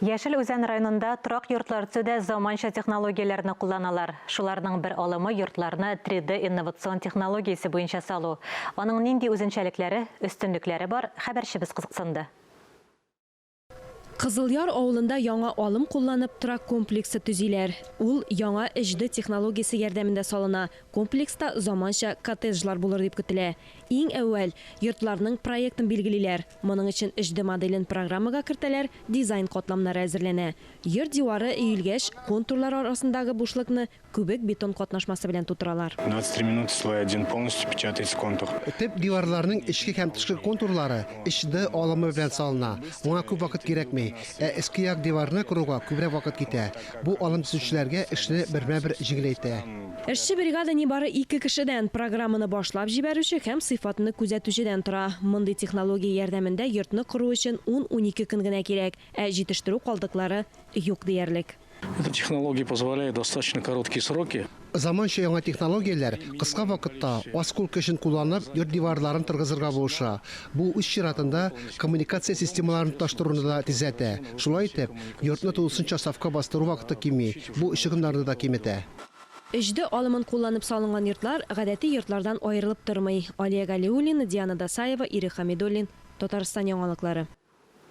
Яшел Үзән районында торак йортлар төзүдә заманча технологияләрне кулланалар. Шуларның бер алымы йортларны 3D инновацион технологиясе буенча салу. Аның нинди үзенчәлекләре, өстенлекләре бар, хәбәрчебез кызыксынды. Кызылъяр авылында яңа алым кулланып торак комплексы төзиләр. Ул яңа HD технологиясе ярдәмендә салына. Комплекста заманча коттеджлар булыр дип көтелә. Иң әүвәл йортларның проектын билгелиләр. Моның өчен HD моделен программага кертәләр, дизайн катламнары әзерләнә. Йорт дивары өелгәч, контурлар арасындагы бушлыкны күбек бетон катнашмасы белән тутыралар. 23 минуты слой один полностью печатается контур. Тип диварларның эчке һәм тышкы контурлары HD алымы белән салына. Моңа күп вакыт кирәкми. Эске як диварны kuruга күбрәк вакыт китә. Бу алым төзүчеләргә эшне бермә-бер җиңеләйтә. Эшче бригада нибары 2 кешедән программаны башлап җибәрүче һәм сыйфатны күзәтүчедән тора. Мондый технология ярдәмендә йортны кору өчен 10-12 көн генә кирәк, ә җитештерү калдыклары юк диярлек. Эта технология позволяет достаточно короткие сроки. Заманча яңа технологияләр кыска вакытта аз кул көчен кулланып йорт диварларын торгызырга булыша. Бу үз чиратында коммуникация системаларын тоташтыруны да тизәтә. Шулай итеп, йортны тулысынча сафка бастыру вакыты кими, бу чыгымнарны да киметә. HD алымын кулланып салынган йортлар гадәти йортлардан аерылып тормый. Алия Галиуллина, Диана Дасаева, Ире Хамидуллин, Татарстан яңалыклары.